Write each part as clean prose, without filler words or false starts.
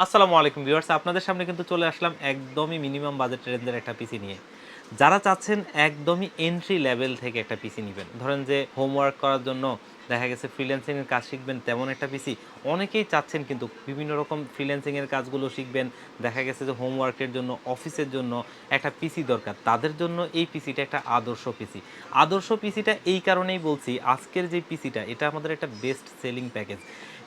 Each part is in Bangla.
আসসালামু আলাইকুম ভিউয়ার্স, আপনাদের সামনে কিন্তু চলে আসলাম একদমই মিনিমাম বাজেট রেঞ্জের একটা পিসি নিয়ে। যারা চাচ্ছেন একদমই এন্ট্রি লেভেল থেকে একটা পিসি নিবেন, ধরেন যে হোমওয়ার্ক করার জন্য দেখা গেছে ফ্রিল্যান্সিং এর কাজ শিখবেন তেমন একটা পিসি অনেকেই চাচ্ছেন, কিন্তু বিভিন্ন রকম ফ্রিল্যান্সিং এর কাজগুলো শিখবেন, দেখা গেছে যে হোমওয়ার্কের জন্য অফিসের জন্য একটা পিসি দরকার, তাদের জন্য এই পিসিটা একটা আদর্শ পিসি। আদর্শ পিসিটা এই কারণেই বলছি, আজকের যে পিসিটা এটা আমাদের একটা বেস্ট সেলিং প্যাকেজ।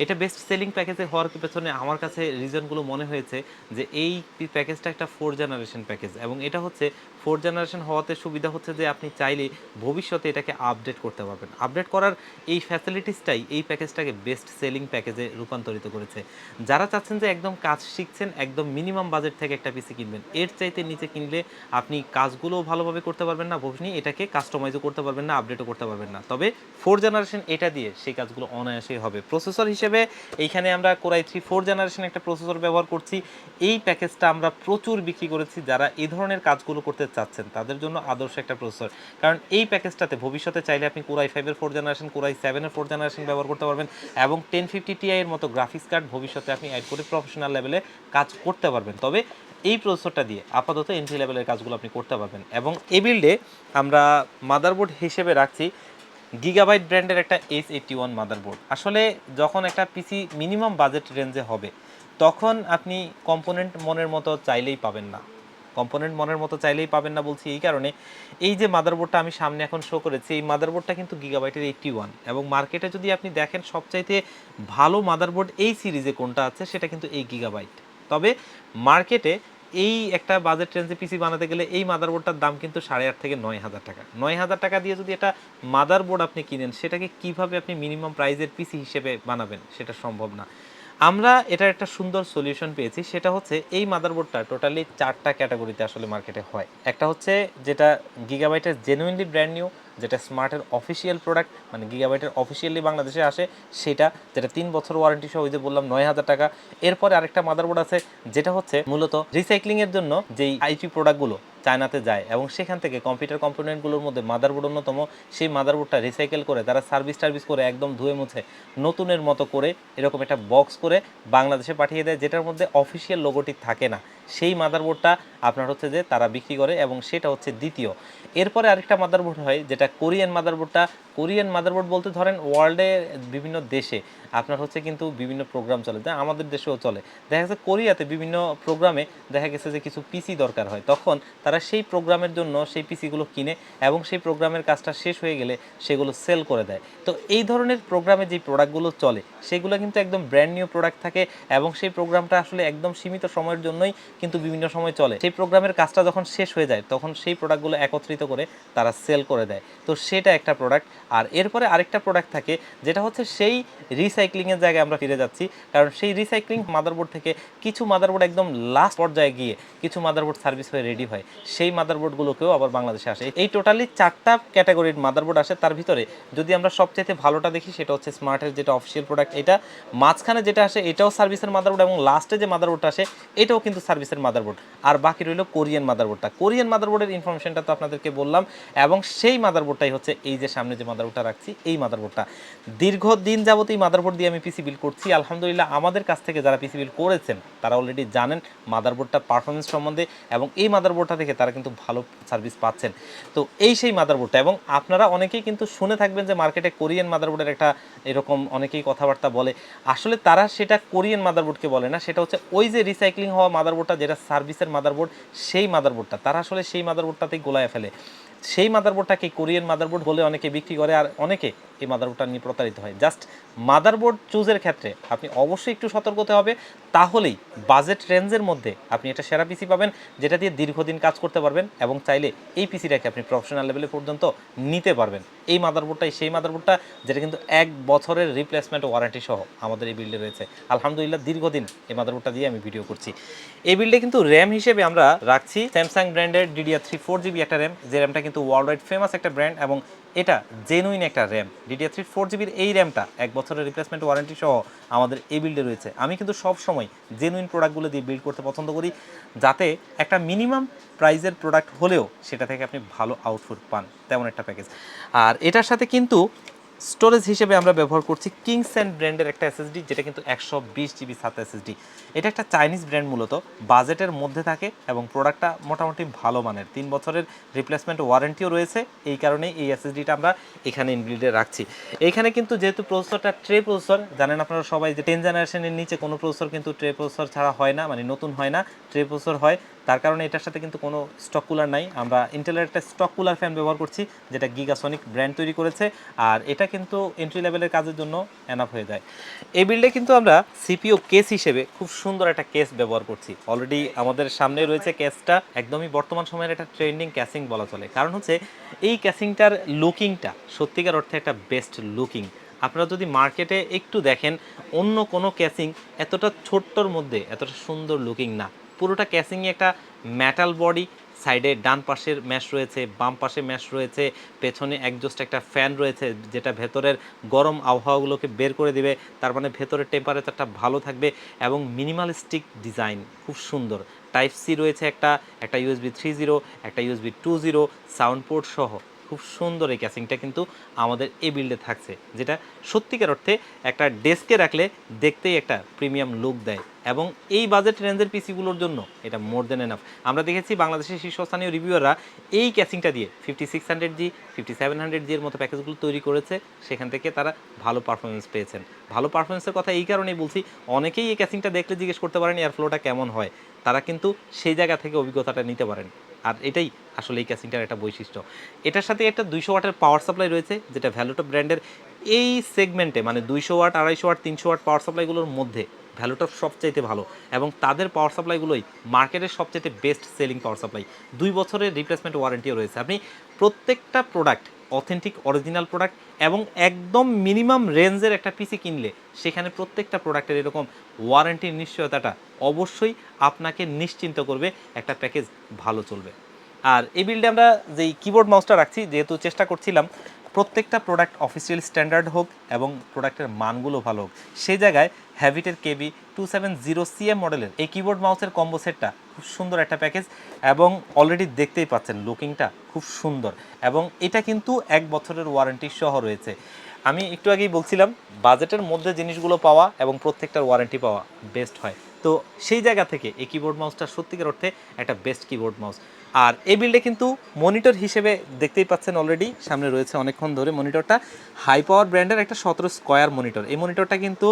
এটা বেস্ট সেলিং প্যাকেজে হওয়ার পেছনে আমার কাছে রিজনগুলো মনে হয়েছে যে এই প্যাকেজটা একটা 4 জেনারেশন প্যাকেজ, এবং এটা হচ্ছে 4 জেনারেশন হওয়াতে সুবিধা হচ্ছে যে আপনি চাইলে ভবিষ্যতে এটাকে আপডেট করতে পারবেন। আপডেট করার এই ফ্যাসিলিটিসটাই এই প্যাকেজটাকে বেস্ট সেলিং প্যাকেজে রূপান্তরিত করেছে। যারা চাচ্ছেন যে একদম কাজ শিখছেন, একদম মিনিমাম বাজেট থেকে একটা পিসি কিনবেন, এর চাইতে নিচে কিনলে আপনি কাজগুলোও ভালোভাবে করতে পারবেন না, ভবিষ্যতে এটাকে কাস্টমাইজও করতে পারবেন না, আপডেটও করতে পারবেন না। তবে 4 জেনারেশন এটা দিয়ে সেই কাজগুলো অনায়াসেই হবে। প্রসেসর হিসেবে এইখানে আমরা কোরাই 4 জেনারেশন একটা প্রসেসর ব্যবহার করছি। এই প্যাকেজটা আমরা প্রচুর বিক্রি করেছি। যারা এই ধরনের কাজগুলো করতে চাচ্ছেন তাদের জন্য আদর্শ একটা প্রসেসর, কারণ এই প্যাকেজটাতে ভবিষ্যতে চাইলে আপনি কোরাই 5 এর 4 জেনারেশন, কোরাই 7 এর 4 জেনারেশন ব্যবহার করতে পারবেন, এবং 1050 Ti এর মতো গ্রাফিক্স কার্ড ভবিষ্যতে আপনি অ্যাড করে প্রফেশনাল লেভেলে কাজ করতে পারবেন। তবে এই প্রসেসরটা দিয়ে আপাতত এন্ট্রি লেভেলের কাজগুলো আপনি করতে পারবেন। এবং এই বিল্ডে আমরা মাদারবোর্ড হিসেবে রাখছি গিগাবাইট ব্র্যান্ডের একটা S81 মাদারবোর্ড। আসলে যখন একটা পিসি মিনিমাম বাজেট রেঞ্জে হবে, তখন আপনি কম্পোনেন্ট মনের মতো চাইলেই পাবেন না। কম্পোনেন্ট মনের মতো চাইলেই পাবেন না বলছি এই কারণে, এই যে মাদারবোর্ডটা আমি সামনে এখন শো করেছি, এই মাদারবোর্ডটা কিন্তু গিগাবাইটের 81, এবং মার্কেটে যদি আপনি দেখেন সবচাইতে ভালো মাদারবোর্ড এই সিরিজে কোনটা আছে সেটা কিন্তু এই গিগাবাইট। তবে মার্কেটে এই একটা বাজেট রেঞ্জে পিসি বানাতে গেলে এই মাদারবোর্ডটার দাম কিন্তু 8,500 থেকে 9,000 টাকা। 9,000 টাকা দিয়ে যদি এটা মাদারবোর্ড আপনি কিনেন, সেটাকে কিভাবে আপনি মিনিমাম প্রাইজের পিসি হিসেবে বানাবেন, সেটা সম্ভব না। আমরা এটার একটা সুন্দর সলিউশন পেয়েছি, সেটা হচ্ছে এই মাদারবোর্ডটা টোটালি 4টা ক্যাটাগরিতে আসলে মার্কেটে হয়। একটা হচ্ছে যেটা গিগাবাইটের জেনুইনলি ব্র্যান্ড নিউ, যেটা স্মার্টের অফিসিয়াল প্রোডাক্ট, মানে গিগাবাইটের অফিসিয়ালি বাংলাদেশে আসে সেটা, যেটা 3 বছর ওয়ারেন্টি সহ, ওই যে বললাম 9,000 টাকা। এরপরে আরেকটা মাদারবোর্ড আছে যেটা হচ্ছে মূলত রিসাইক্লিংয়ের জন্য, যেই আইটি প্রোডাক্টগুলো চায়নাতে যায় এবং সেখান থেকে কম্পিউটার কম্পোনেন্টগুলোর মধ্যে মাদারবোর্ড অন্যতম, সেই মাদারবোর্ডটা রিসাইকেল করে তারা সার্ভিস করে একদম ধুয়ে মুছে নতুনের মতো করে এরকম একটা বক্স করে বাংলাদেশে পাঠিয়ে দেয়, যেটার মধ্যে অফিসিয়াল লোগোটি থাকে না। সেই মাদারবোর্ডটা আপনার হচ্ছে যে তারা বিক্রি করে, এবং সেটা হচ্ছে দ্বিতীয়। এরপরে আরেকটা মাদারবোর্ড হয় যেটা কোরিয়ান মাদারবোর্ডটা। কোরিয়ান মাদারবোর্ড বলতে ধরেন ওয়ার্ল্ডের বিভিন্ন দেশে আপনার হচ্ছে কিন্তু বিভিন্ন প্রোগ্রাম চলে, যা আমাদের দেশেও চলে। দেখা গেছে কোরিয়াতে বিভিন্ন প্রোগ্রামে দেখা গেছে যে কিছু পিসি দরকার হয়, তখন তারা সেই প্রোগ্রামের জন্য সেই পিসিগুলো কিনে, এবং সেই প্রোগ্রামের কাজটা শেষ হয়ে গেলে সেগুলো সেল করে দেয়। তো এই ধরনের প্রোগ্রামে যে প্রোডাক্টগুলো চলে সেগুলো কিন্তু একদম ব্র্যান্ড নিউ প্রোডাক্ট থাকে, এবং সেই প্রোগ্রামটা আসলে একদম সীমিত সময়ের জন্যই কিন্তু বিভিন্ন সময় চলে। সেই প্রোগ্রামের কাজটা যখন শেষ হয়ে যায় তখন সেই প্রোডাক্টগুলো একত্রিত করে তারা সেল করে দেয়। তো সেটা একটা প্রোডাক্ট। আর এরপরে আরেকটা প্রোডাক্ট থাকে যেটা হচ্ছে সেই রিসাইক্লিংয়ের জায়গায় আমরা ফিরে যাচ্ছি, কারণ সেই রিসাইক্লিং মাদারবোর্ড থেকে কিছু মাদারবোর্ড একদম লাস্ট পর্যায়ে গিয়ে কিছু মাদারবোর্ড সার্ভিস হয়ে রেডি হয়, সেই মাদারবোর্ডগুলোকেও আবার বাংলাদেশে আসে। এই টোটালি 4টা ক্যাটাগরির মাদারবোর্ড আসে। তার ভিতরে যদি আমরা সবচেয়ে ভালোটা দেখি সেটা হচ্ছে স্মার্টের যেটা অফিসিয়াল প্রোডাক্ট, এটা মাঝখানে যেটা আসে এটাও সার্ভিসের মাদারবোর্ড, এবং লাস্টে যে মাদারবোর্ডটা আসে এটাও কিন্তু সার্ভিসের মাদারবোর্ড। আর বাকি রইল কোরিয়ান মাদারবোর্ডটা। কোরিয়ান মাদারবোর্ডের ইনফরমেশনটা তো আপনাদেরকে বললাম, এবং সেই মাদারবোর্ডটাই হচ্ছে এই যে সামনে যে মাদারবোর্ডটা রাখছি, এই মাদারবোর্ডটা। দীর্ঘদিন যাবত এই মাদারবোর্ড দিয়ে আমি পিসি বিল্ড করছি। আলহামদুলিল্লাহ আমাদের কাছ থেকে যারা পিসি বিল্ড করেছেন তারা অলরেডি জানেন মাদারবোর্ডটা পারফরমেন্স সম্বন্ধে, এবং এই মাদারবোর্ডটা থেকে তারা কিন্তু ভালো সার্ভিস পাচ্ছেন। তো এই সেই মাদারবোর্ডটা, এবং আপনারা অনেকেই কিন্তু শুনে থাকবেন যে মার্কেটে কোরিয়ান মাদারবোর্ডের একটা এরকম অনেকেই কথাবার্তা বলে। আসলে তারা সেটা কোরিয়ান মাদারবোর্ডকে বলে না, সেটা হচ্ছে ওই যে রিসাইক্লিং হওয়া মাদারবোর্ডটা, যেটা সার্ভিসের মাদারবোর্ড, সেই মাদারবোর্ডটা তারা আসলে সেই মাদারবোর্ডটাতেই গোলায় ফেলে। সেই মাদারবোর্ডটাকে কোরিয়ান মাদারবোর্ড বলে অনেকে বিক্রি করে, আর অনেকে এই মাদারবোর্ডটা নিয়ে প্রতারিত হয়। জাস্ট মাদারবোর্ড চুজের ক্ষেত্রে আপনি অবশ্যই একটু সতর্ক হতে হবে, তাহলেই বাজেট রেঞ্জের মধ্যে আপনি একটা সেরা পিসি পাবেন, যেটা দিয়ে দীর্ঘদিন কাজ করতে পারবেন, এবং চাইলে এই পিসিটাকে আপনি প্রফেশনাল লেভেলে পর্যন্ত নিতে পারবেন। এই মাদারবোর্ডটাই সেই মাদারবোর্ডটা যেটা কিন্তু 1 বছরের রিপ্লেসমেন্ট ওয়ারেন্টি সহ আমাদের এই বিল্ডে রয়েছে। আলহামদুলিল্লাহ দীর্ঘদিন এই মাদারবোর্ডটা দিয়ে আমি ভিডিও করছি। এই বিল্ডে কিন্তু র্যাম হিসেবে আমরা রাখছি স্যামসাং ব্র্যান্ডের DDR3 4GB একটা র্যাম, যে র্যামটা কিন্তু ওয়ার্ল্ড ওয়াইড ফেমাস একটা ব্র্যান্ড, এবং এটা জেনুইন একটা র্যাম। DDR3 4GBর এই র্যামটা 1 বছরের রিপ্লেসমেন্ট ওয়ারেন্টি সহ আমাদের এই বিল্ডে রয়েছে। আমি কিন্তু সব সময় জেনুইন প্রোডাক্টগুলো দিয়ে বিল্ড করতে পছন্দ করি, যাতে একটা মিনিমাম প্রাইজের প্রোডাক্ট হলেও সেটা থেকে আপনি ভালো আউটপুট পান, তেমন একটা প্যাকেজ। আর এটার সাথে কিন্তু স্টোরেজ হিসেবে আমরা ব্যবহার করছি কিংস্যান্ড ব্র্যান্ডের একটা এসএসডি, যেটা কিন্তু 120 জিবি SATA এসএসডি। এটা একটা চাইনিজ ব্র্যান্ড, মূলত বাজেটের মধ্যে থাকে এবং প্রোডাক্টটা মোটামুটি ভালো মানের। 3 বছরের রিপ্লেসমেন্ট ওয়ারেন্টিও রয়েছে, এই কারণেই এই এসএসডিটা আমরা এখানে ইনবিল্ডে রাখছি। এইখানে কিন্তু যেহেতু প্রসেসরটা ট্রে প্রসেসর, জানেন আপনারা সবাই যে 10 জেনারেশনের নিচে কোনো প্রসেসর কিন্তু ট্রে প্রসেসর ছাড়া হয় না, মানে নতুন হয় না, ট্রে প্রসেসর হয়। তার কারণে এটার সাথে কিন্তু কোনো স্টক কুলার নাই। আমরা ইন্টেলের একটা স্টক কুলার ফ্যান ব্যবহার করছি, যেটা গিগাসনিক ব্র্যান্ড তৈরি করেছে, আর এটা কিন্তু এন্ট্রি লেভেলের কাজের জন্য এনাফ হয়ে যায়। এই বিল্ডে কিন্তু আমরা সিপিইউ কেস হিসেবে খুব সুন্দর একটা কেস ব্যবহার করছি। অলরেডি আমাদের সামনে রয়েছে কেসটা, একদমই বর্তমান সময়ের একটা ট্রেন্ডিং ক্যাসিং বলা চলে। কারণ হচ্ছে এই ক্যাসিংটার লুকিংটা সত্যিকার অর্থে একটা বেস্ট লুকিং। আপনারা যদি মার্কেটে একটু দেখেন, অন্য কোনো ক্যাসিং এতটা ছোট্টর মধ্যে এতটা সুন্দর লুকিং না। পুরোটা ক্যাসিংয়ে একটা মেটাল বডি, সাইডে ডান পাশের ম্যাশ রয়েছে, বাম পাশে ম্যাশ রয়েছে, পেছনে একজোস্ট একটা ফ্যান রয়েছে, যেটা ভেতরের গরম আবহাওয়াগুলোকে বের করে দিবে, তার মানে ভেতরের টেম্পারেচারটা ভালো থাকবে। এবং মিনিমালিস্টিক ডিজাইন, খুব সুন্দর। টাইপ সি রয়েছে একটা, একটা USB 3.0, একটা USB 2.0, সাউন্ড পোর্ট সহ খুব সুন্দর এই ক্যাসিংটা কিন্তু আমাদের এই বিল্ডে থাকছে, যেটা সত্যিকার অর্থে একটা ডেস্কে রাখলে দেখতেই একটা প্রিমিয়াম লুক দেয়। এবং এই বাজেট রেঞ্জের পিসিগুলোর জন্য এটা মোর দেন এনাফ। আমরা দেখেছি বাংলাদেশের শীর্ষস্থানীয় রিভিউয়াররা এই ক্যাসিংটা দিয়ে 5600G 5700G এর মতো প্যাকেজগুলো তৈরি করেছে, সেখান থেকে তারা ভালো পারফরমেন্স পেয়েছেন। ভালো পারফরমেন্সের কথা এই কারণেই বলছি, অনেকেই এই ক্যাসিংটা দেখলে জিজ্ঞেস করতে পারেন এয়ারফ্লোটা কেমন হয়, তারা কিন্তু সেই জায়গা থেকে অভিজ্ঞতাটা নিতে পারেন। আর এটাই আসলে এই ক্যাসিংটার একটা বৈশিষ্ট্য। এটার সাথে একটা 200 ওয়াটের পাওয়ার সাপ্লাই রয়েছে, যেটা ভ্যালুটপ ব্র্যান্ডের এই সেগমেন্টে, মানে 200 ওয়াট, 250 ওয়াট, 300 ওয়াট পাওয়ার সাপ্লাইগুলোর মধ্যে ভ্যালুটপ সবচাইতে ভালো। এবং তাদের পাওয়ার সাপ্লাইগুলোই মার্কেটের সবচাইতে বেস্ট সেলিং পাওয়ার সাপ্লাই। 2 বছরের রিপ্লেসমেন্ট ওয়ারেন্টিও রয়েছে। আপনি প্রত্যেকটা প্রোডাক্ট অথেন্টিক অরিজিনাল প্রোডাক্ট, এবং একদম মিনিমাম রেঞ্জের একটা পিসি কিনলে সেখানে প্রত্যেকটা প্রোডাক্টের এরকম ওয়ারেন্টির নিশ্চয়তাটা অবশ্যই আপনাকে নিশ্চিন্ত করবে একটা প্যাকেজ ভালো চলবে। আর এই বিল্ডে আমরা যেই কিবোর্ড মাউসটা রাখছি, যেহেতু চেষ্টা করছিলাম প্রত্যেকটা প্রোডাক্ট অফিসিয়াল স্ট্যান্ডার্ড হোক এবং প্রোডাক্টের মানগুলো ভালো হোক, সেই জায়গায় হ্যাভিটের KB 270CM মডেলের এই কিবোর্ড মাউসের কম্বো সেটটা খুব সুন্দর একটা প্যাকেজ, এবং অলরেডি দেখতেই পাচ্ছেন লুকিংটা খুব সুন্দর। এবং এটা কিন্তু 1 বছরের ওয়ারেন্টি সহ রয়েছে। আমি একটু আগেই বলছিলাম বাজেটের মধ্যে জিনিসগুলো পাওয়া এবং প্রত্যেকটার ওয়ারেন্টি পাওয়া বেস্ট হয়। তো সেই জায়গা থেকে এই কিবোর্ড মাউসটা সত্যিকার অর্থে একটা বেস্ট কিবোর্ড মাউস। আর এই বিল্ডে কিন্তু মনিটর হিসেবে দেখতেই পাচ্ছেন অলরেডি সামনে রয়েছে অনেকক্ষণ ধরে মনিটরটা, হাই পাওয়ার ব্র্যান্ডের একটা 17 স্কোয়ার মনিটর। এই মনিটরটা কিন্তু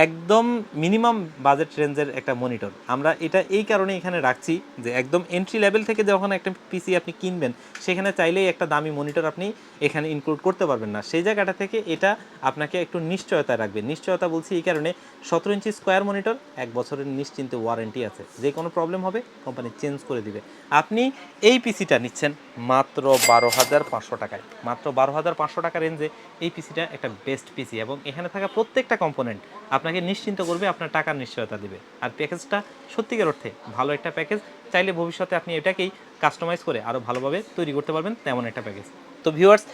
একদম মিনিমাম বাজেট রেঞ্জের একটা মনিটর। আমরা এটা এই কারণে এখানে রাখছি যে একদম এন্ট্রি লেভেল থেকে যখন একটা পিসি আপনি কিনবেন, সেখানে চাইলেই একটা দামি মনিটর আপনি এখানে ইনক্লুড করতে পারবেন না। সেই জায়গাটা থেকে এটা আপনাকে একটু নিশ্চয়তা রাখবে। নিশ্চয়তা বলছি এই কারণে, 17 ইঞ্চি স্কোয়ার মনিটর, 1 বছরের নিশ্চিন্তে ওয়ারেন্টি আছে, যে কোনো প্রবলেম হবে কোম্পানি চেঞ্জ করে দিবে। আপনি এই পিসিটা নিচ্ছেন মাত্র 12,500 টাকায়। মাত্র 12,500 টাকা রেঞ্জে এই পিসিটা একটা বেস্ট পিসি, এবং এখানে থাকা প্রত্যেকটা কম্পোনেন্ট আপনাকে নিশ্চিন্ত করবে, আপনার টাকার নিশ্চয়তা দেবে। আর প্যাকেজটা সত্যিকার অর্থে ভালো একটা প্যাকেজ। চাইলে ভবিষ্যতে আপনি এটাকেই কাস্টমাইজ করে আরও ভালোভাবে তৈরি করতে পারবেন, তেমন একটা প্যাকেজ। তো ভিউয়ার্স,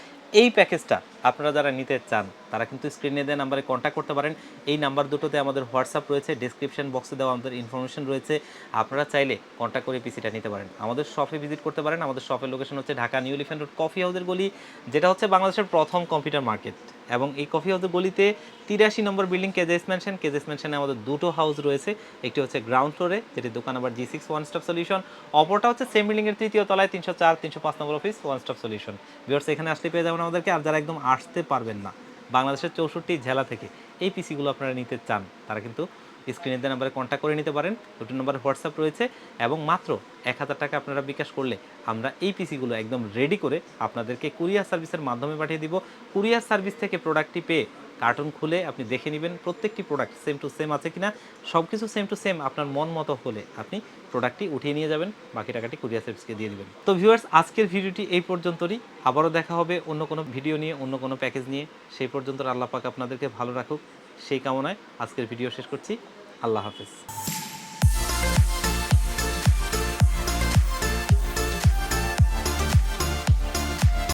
এই প্যাকেজটা আপনারা যারা নিতে চান তারা কিন্তু স্ক্রিনে দেওয়া নাম্বারে কন্ট্যাক্ট করতে পারেন। এই নাম্বার দুটোতে আমাদের হোয়াটসঅ্যাপ রয়েছে, ডেসক্রিপশন বক্সে দেওয়া আমাদের ইনফরমেশন রয়েছে। আপনারা চাইলে কন্ট্যাক্ট করে পিসিটা নিতে পারেন। আমাদের শপে ভিজিট করতে পারেন। আমাদের শপের লোকেশন হচ্ছে Dhaka new elephant road, coffee হাউসের গলি, যেটা হচ্ছে বাংলাদেশের প্রথম কম্পিউটার মার্কেট। এবং এই কফি হাউসের গলিতে 83 নম্বর বিল্ডিং, কেজেস ম্যানশন। কেজেস ম্যানশনে আমাদের দুটো হাউস রয়েছে, একটি হচ্ছে গ্রাউন্ড ফ্লোরে, যেটি দোকান number G6 one stop solution, অপরটা হচ্ছে সেম বিল্ডিংয়ের 3য় তলায় 304 305 নম্বর office, one stop solution. Viewers, এখানে আসলে পেয়ে যাবেন আমাদেরকে। আর যারা একদম আসতে পারবেন না, বাংলাদেশের 64 জেলা থেকে এই পিসিগুলো আপনারা নিতে চান, তারা কিন্তু স্ক্রিনে দেওয়া নাম্বারে কন্ট্যাক্ট করে নিতে পারেন। দুটো নম্বরে হোয়াটসঅ্যাপ রয়েছে, এবং মাত্র 1000 টাকা আপনারা বিকাশ করলে আমরা এই পিসিগুলো একদম রেডি করে আপনাদেরকে কুরিয়ার সার্ভিসের মাধ্যমে পাঠিয়ে দিব। কুরিয়ার সার্ভিস থেকে প্রোডাক্টটি পেয়ে কার্টুন খুলে আপনি দেখে নেবেন প্রত্যেকটি প্রোডাক্ট সেম টু সেম আছে কিনা। সব কিছু সেম টু সেম আপনার মন মতো হলে আপনি প্রোডাক্টটি উঠিয়ে নিয়ে যাবেন, বাকি টাকাটি কুরিয়ার সার্ভিসকে দিয়ে দিবেন। তো ভিউয়ার্স, আজকের ভিডিওটি এই পর্যন্তই। আবারও দেখা হবে অন্য কোনো ভিডিও নিয়ে, অন্য কোনো প্যাকেজ নিয়ে। সেই পর্যন্ত আল্লাহ পাক আপনাদেরকে ভালো রাখুক, সেই কামনায় আজকের ভিডিও শেষ করছি। আল্লাহ হাফেজ।